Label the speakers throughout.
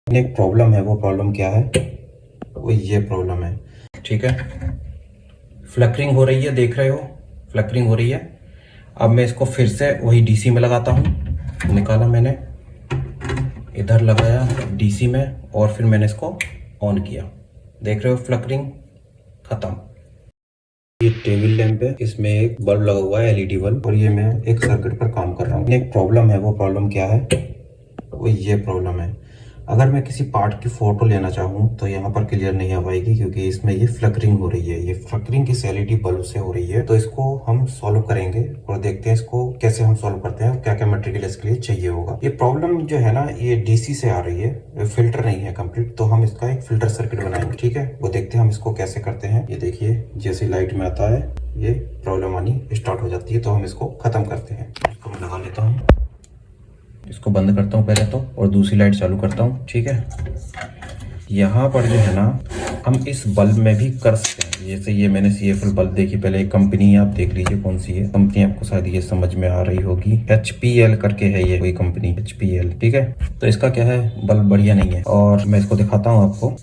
Speaker 1: एक प्रॉब्लम है। वो प्रॉब्लम क्या है? वो ये प्रॉब्लम है। ठीक है, फ्लकरिंग हो रही है, देख रहे हो, फ्लकरिंग हो रही है। अब मैं इसको फिर से वही डीसी में लगाता हूँ। निकाला मैंने, इधर लगाया डीसी में, और फिर मैंने इसको ऑन किया। देख रहे हो, फ्लकरिंग खत्म। ये टेबल लैंप है, इसमें एक बल्ब लगा हुआ है, एलईडी बल्ब, और ये मैं एक सर्किट पर काम कर रहा हूँ। एक प्रॉब्लम है। वो प्रॉब्लम क्या है? वो ये प्रॉब्लम है। अगर मैं किसी पार्ट की फोटो लेना चाहूँ तो यहाँ पर क्लियर नहीं आ पाएगी, क्योंकि इसमें ये फ्लकरिंग हो रही है। ये फ्लकरिंग किस एलईडी बल्ब से हो रही है। तो इसको हम सॉल्व करेंगे और देखते हैं इसको कैसे हम सॉल्व करते हैं और क्या क्या मटेरियल इसके लिए चाहिए होगा। ये प्रॉब्लम जो है ना, ये डीसी से आ रही है, फिल्टर नहीं है कंप्लीट। तो हम इसका एक फिल्टर सर्किट बनाएंगे। ठीक है, वो देखते हैं हम इसको कैसे करते हैं। ये देखिए, जैसे लाइट में आता है ये प्रॉब्लम आनी स्टार्ट हो जाती है। तो हम इसको खत्म करते हैं। इसको मैं लगा लेता हूँ, इसको बंद करता हूँ पहले तो, और दूसरी लाइट चालू करता हूँ। ठीक है, यहाँ पर जो है ना, हम इस बल्ब में भी कर सकते हैं। जैसे ये मैंने CFL बल्ब देखी, पहले एक कंपनी आप देख लीजिए कौन सी है कंपनी, आपको शायद ये समझ में आ रही होगी। HPL करके है ये कोई कंपनी, HPL। ठीक है, तो इसका क्या है, बल्ब बढ़िया नहीं है। और मैं इसको दिखाता हूँ आपको।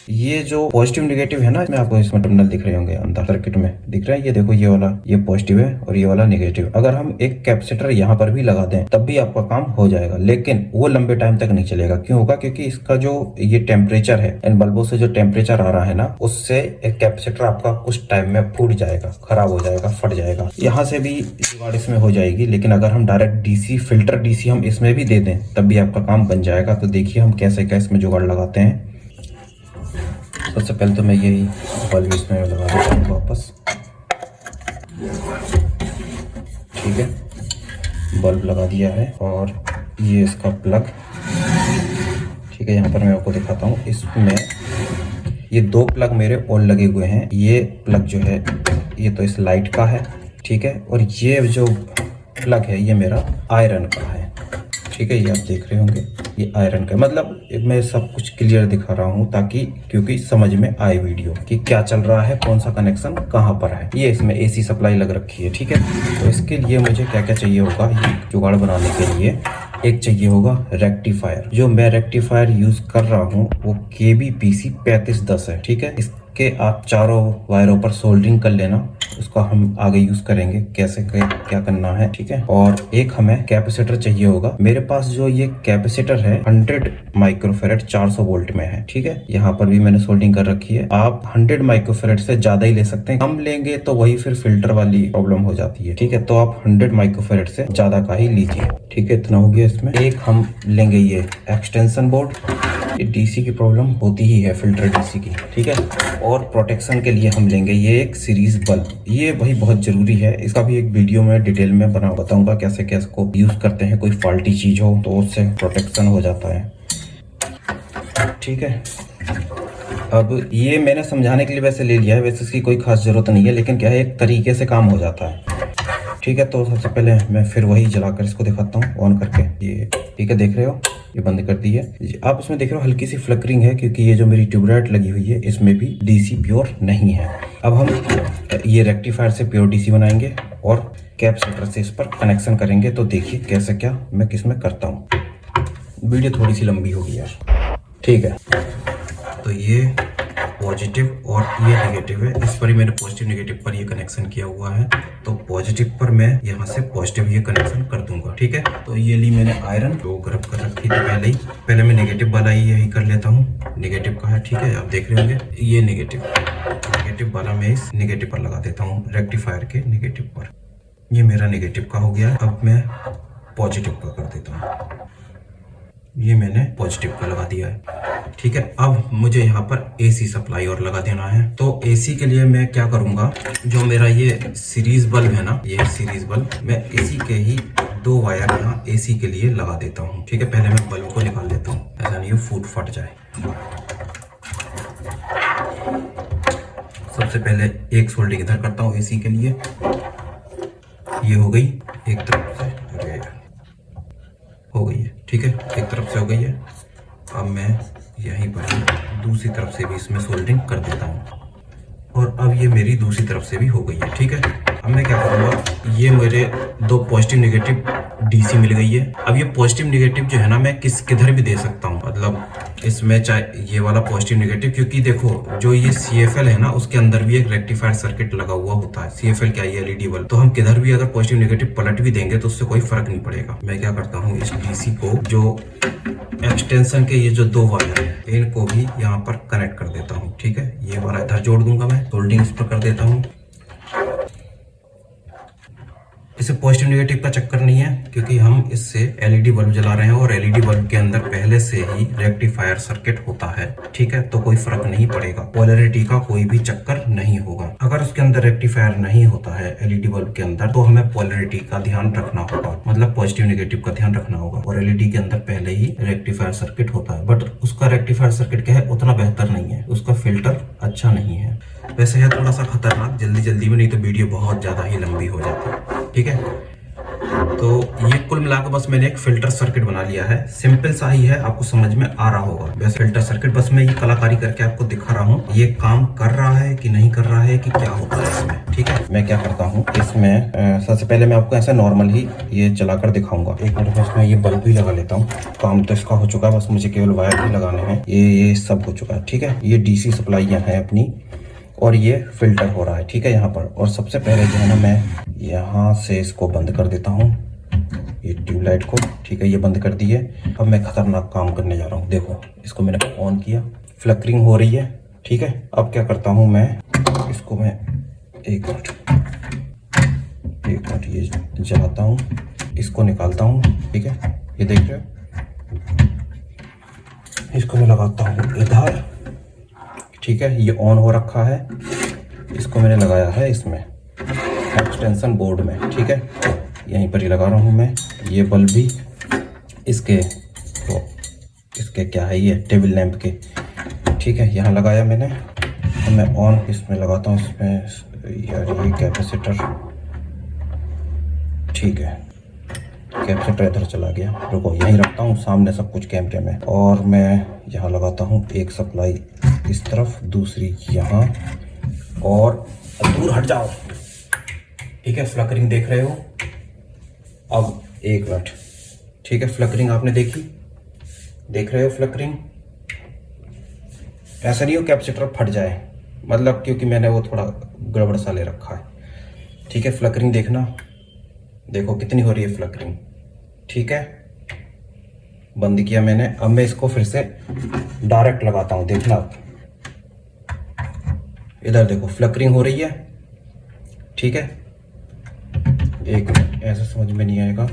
Speaker 1: ये जो पॉजिटिव नेगेटिव है ना, इसमें आपको इसमें टर्मिनल दिख रहे होंगे अंदर सर्किट में, दिख रहा है। ये देखो, ये वाला ये पॉजिटिव है और ये वाला नेगेटिव। अगर हम एक कैपेसिटर यहाँ पर भी लगा दें तब भी आपका काम हो जाएगा, लेकिन वो लंबे टाइम तक नहीं चलेगा। क्यों होगा? क्योंकि इसका जो ये टेम्परेचर है, इन बल्बों से जो टेम्परेचर आ रहा है ना, उससे एक कैपेसिटर आपका कुछ टाइम में फूट जाएगा, खराब हो जाएगा, फट जाएगा। यहाँ से भी जुगाड़ इसमें हो जाएगी। लेकिन अगर हम डायरेक्ट डीसी फिल्टर डीसी हम इसमें भी दे दें तब भी आपका काम बन जाएगा। तो देखिए हम कैसे क्या इसमें जुगाड़ लगाते हैं। सबसे पहले तो मैं यही बल्ब इसमें लगा देता हूँ वापस। ठीक है, बल्ब लगा दिया है, और ये इसका प्लग। ठीक है, यहाँ पर मैं आपको दिखाता हूँ। इसमें ये दो प्लग मेरे और लगे हुए हैं। ये प्लग जो है, ये तो इस लाइट का है। ठीक है, और ये जो प्लग है ये मेरा आयरन का है। ठीक है, ये आप देख रहे होंगे, ये आयरन का। मतलब मैं सब कुछ क्लियर दिखा रहा हूँ ताकि, क्योंकि समझ में आए वीडियो कि क्या चल रहा है, कौन सा कनेक्शन कहाँ पर है। ये इसमें AC सप्लाई लग रखी है। ठीक है, तो इसके लिए मुझे क्या क्या चाहिए होगा, ये जुगाड़ बनाने के लिए एक चाहिए होगा रेक्टिफायर। जो मैं रेक्टिफायर यूज कर रहा हूँ वो KB-PC 3510 है। ठीक है, इसके आप चारों वायरों पर सोल्डरिंग कर लेना। उसका हम आगे यूज करेंगे, कैसे क्या करना है। ठीक है, और एक हमें कैपेसिटर चाहिए होगा। मेरे पास जो ये कैपेसिटर है 100 माइक्रोफेरेड 400 वोल्ट में है। ठीक है, यहाँ पर भी मैंने सोल्डरिंग कर रखी है। आप 100 माइक्रोफेरेड से ज्यादा ही ले सकते हैं, कम लेंगे तो वही फिर फिल्टर वाली प्रॉब्लम हो जाती है। ठीक है, तो आप 100 माइक्रोफेरेड से ज्यादा का ही लीजिए। ठीक है, इतना हो गया इसमें। एक हम लेंगे ये एक्सटेंशन बोर्ड। ये डीसी की प्रॉब्लम होती ही है, फिल्टर डीसी की। ठीक है, और प्रोटेक्शन के लिए हम लेंगे ये एक सीरीज बल्ब। ये भाई बहुत जरूरी है, इसका भी एक वीडियो में डिटेल में बताऊंगा कैसे कैसे को यूज करते हैं। कोई फॉल्टी चीज हो तो उससे प्रोटेक्शन हो जाता है। ठीक है, अब ये मैंने समझाने के लिए वैसे ले लिया है, वैसे इसकी कोई खास जरूरत नहीं है, लेकिन क्या है, एक तरीके से काम हो जाता है। ठीक है, तो सबसे पहले मैं फिर वही जलाकर इसको दिखाता हूँ ऑन करके। ये ठीक है, देख रहे हो, ये बंद कर दी है। आप इसमें देख रहे हो हल्की सी फ्लकरिंग है, क्योंकि ये जो मेरी ट्यूबलाइट लगी हुई है इसमें भी डीसी प्योर नहीं है। अब हम ये रेक्टिफायर से प्योर डीसी बनाएंगे और कैपेसिटर से इस पर कनेक्शन करेंगे। तो देखिए कैसे क्या मैं किसमें करता हूँ। वीडियो थोड़ी सी लंबी होगी यार। ठीक है, तो ये पॉजिटिव और ये नेगेटिव है। इस पर ही मैंने पॉजिटिव नेगेटिव पर ये कनेक्शन किया हुआ है। तो पॉजिटिव पर मैं यहाँ से पॉजिटिव ये कनेक्शन कर दूंगा। ठीक है, तो ये ली मैंने आयरन, जो गर्म कर रखी थी पहले ही। पहले मैं नेगेटिव वाला ही यही कर लेता हूँ, नेगेटिव का है। ठीक है, आप देख रहे होंगे ये नेगेटिव वाला मैं इस नेगेटिव पर लगा देता हूँ, रेक्टिफायर के नेगेटिव पर। ये मेरा नेगेटिव का हो गया। अब मैं पॉजिटिव का कर देता हूँ। ये मैंने पॉजिटिव का लगा दिया है। ठीक है, अब मुझे यहाँ पर AC सप्लाई और लगा देना है। तो AC के लिए मैं क्या करूंगा, जो मेरा ये सीरीज बल्ब है ना, ये सीरीज बल्ब, मैं AC के ही 2 वायर यहाँ AC के लिए लगा देता हूँ। ठीक है, पहले मैं बल्ब को निकाल लेता हूँ, ऐसा नहीं हो फट जाए। सबसे पहले एक सोल्डिंग इधर करता हूँ AC के लिए। ये हो गई एक तरफ से, हो गई है। ठीक है, एक तरफ से हो गई है। अब मैं यहीं पर दूसरी तरफ से भी इसमें सोल्डरिंग कर देता हूँ, और अब ये मेरी दूसरी तरफ से भी हो गई है। ठीक है, अब मैं क्या करूँगा, ये मेरे 2 पॉजिटिव नेगेटिव डीसी मिल गई है। अब ये पॉजिटिव निगेटिव जो है ना, मैं किधर भी दे सकता हूँ, मतलब इसमें चाहे ये वाला पॉजिटिव निगेटिव, क्योंकि देखो जो ये CFL है ना, उसके अंदर भी एक रेक्टिफायर सर्किट लगा हुआ होता है। CFL क्या है, LED बल्ब। तो हम किधर भी अगर पॉजिटिव निगेटिव पलट भी देंगे तो उससे कोई फर्क नहीं पड़ेगा। मैं क्या करता हूँ, इस डीसी को जो एक्सटेंशन के ये जो 2 वायर है इनको भी यहाँ पर कनेक्ट कर देता हूँ। ठीक है, ये वाला इधर जोड़ दूंगा मैं, सोल्डिंग इस पर कर देता हूँ। इसे पॉजिटिव निगेटिव का चक्कर नहीं है, क्योंकि हम इससे LED बल्ब जला रहे हैं और LED बल्ब के अंदर पहले से ही रेक्टिफायर सर्किट होता है। ठीक है, तो कोई फर्क नहीं पड़ेगा, पोलैरिटी का कोई भी चक्कर नहीं होगा। अगर उसके अंदर रेक्टिफायर नहीं होता है LED बल्ब के अंदर, तो हमें पोलैरिटी का ध्यान रखना होगा, मतलब पॉजिटिव निगेटिव का ध्यान रखना होगा। और LED के अंदर पहले ही रेक्टिफायर सर्किट होता है, बट उसका रेक्टिफायर सर्किट क्या है, उतना बेहतर नहीं है, उसका फिल्टर अच्छा नहीं है। वैसे है थोड़ा सा खतरनाक, जल्दी में, नहीं तो वीडियो बहुत ज्यादा ही लंबी हो जाती है। ठीक है, तो ये कुल मिलाकर बस मैंने एक फिल्टर सर्किट बना लिया है। सिंपल सा ही है, आपको समझ में आ रहा होगा। वैसे फिल्टर सर्किट बस मैं ये कलाकारी करके आपको दिखा रहा हूँ, ये काम कर रहा है कि नहीं कर रहा है, कि क्या होता है इसमें। ठीक है, मैं क्या करता हूँ इसमें, सबसे पहले मैं आपको ऐसा नॉर्मल ही ये चलाकर दिखाऊंगा। एक मिनट में इसमें ये बल्ब भी लगा लेता हूँ। काम तो इसका हो चुका है, बस मुझे केवल वायर भी लगाने हैं। ये सब हो चुका है। ठीक है, ये DC सप्लाइयाँ हैं अपनी, और ये फिल्टर हो रहा है। ठीक है, यहाँ पर। और सबसे पहले जो है ना, मैं यहाँ से इसको बंद कर देता हूँ, ये ट्यूबलाइट को। ठीक है, ये बंद कर दिए। अब मैं खतरनाक काम करने जा रहा हूँ। देखो, इसको मैंने ऑन किया, फ्लिकरिंग हो रही है। ठीक है, अब क्या करता हूँ मैं, इसको मैं एक मिनट ये जलाता हूँ, इसको निकालता हूँ। ठीक है, ये देख रहे हो, इसको मैं लगाता हूँ इधर। ठीक है, ये ऑन हो रखा है, इसको मैंने लगाया है इसमें एक्सटेंशन बोर्ड में। ठीक है, यहीं पर ही लगा रहा हूँ मैं। ये बल्ब भी इसके क्या है, ये टेबल लैंप के। ठीक है, यहाँ लगाया मैंने। तो मैं ऑन इसमें लगाता हूँ, इसमें यार ये कैपेसिटर। ठीक है, कैपेसिटर इधर चला गया, रुको यहीं रखता हूँ सामने सब कुछ कैमरे में। और मैं यहाँ लगाता हूँ एक सप्लाई इस तरफ, दूसरी यहाँ, और दूर हट जाओ। ठीक है, फ्लिकरिंग देख रहे हो। अब एक मिनट। ठीक है, फ्लिकरिंग आपने देखी, देख रहे हो फ्लिकरिंग। ऐसा नहीं हो कैपेसिटर फट जाए, मतलब क्योंकि मैंने वो थोड़ा गड़बड़ सा ले रखा है। ठीक है, फ्लिकरिंग देखना, देखो कितनी हो रही है फ्लिकरिंग। ठीक है, बंद किया मैंने। अब मैं इसको फिर से डायरेक्ट लगाता हूँ, देखना इधर देखो फ्लिकरिंग हो रही है। ठीक है, एक मिनट, ऐसा समझ में नहीं आएगा,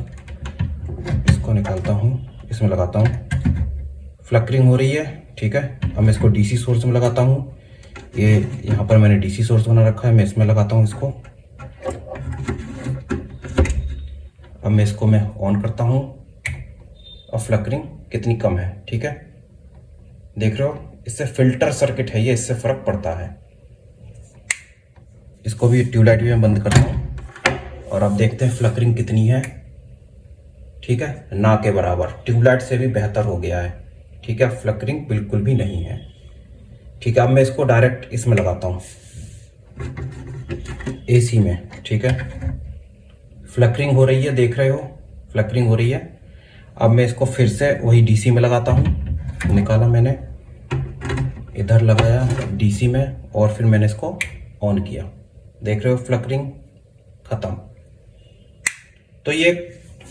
Speaker 1: इसको निकालता हूँ, इसमें लगाता हूँ, फ्लिकरिंग हो रही है। ठीक है, अब मैं इसको DC सोर्स में लगाता हूँ। ये यहाँ पर मैंने DC सोर्स बना रखा है, मैं इसमें लगाता हूँ इसको। अब मैं इसको ऑन करता हूँ, और फ्लिकरिंग कितनी कम है। ठीक है, देख रहे हो, इससे फिल्टर सर्किट है ये, इससे फर्क पड़ता है। इसको भी ट्यूबलाइट भी मैं बंद करता हूँ, और अब देखते हैं फ्लिकरिंग कितनी है। ठीक है, ना के बराबर, ट्यूबलाइट से भी बेहतर हो गया है। ठीक है, फ्लिकरिंग बिल्कुल भी नहीं है। ठीक है, अब मैं इसको डायरेक्ट इसमें लगाता हूँ, AC में। ठीक है, फ्लिकरिंग हो रही है, देख रहे हो फ्लिकरिंग हो रही है। अब मैं इसको फिर से वही DC में लगाता हूँ। निकाला मैंने, इधर लगाया DC में, और फिर मैंने इसको ऑन किया, देख रहे हो फ्लिकरिंग खत्म। तो ये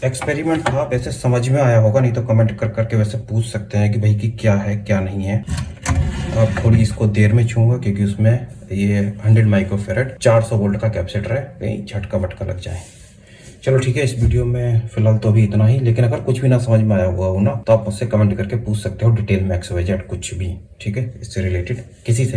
Speaker 1: एक्सपेरिमेंट था, वैसे समझ में आया होगा, नहीं तो कमेंट कर करके वैसे पूछ सकते हैं कि भाई कि क्या है क्या नहीं है। अब थोड़ी इसको देर में छूंगा, क्योंकि उसमें ये 100 माइक्रोफेरेड 400 वोल्ट का कैपेसिटर है, कहीं झटका वटका लग जाए। चलो ठीक है, इस वीडियो में फिलहाल तो अभी इतना ही। लेकिन अगर कुछ भी ना समझ में आया हुआ हो ना, तो आप मुझसे कमेंट करके पूछ सकते हो, डिटेल में XYZ कुछ भी। ठीक है, इससे रिलेटेड किसी से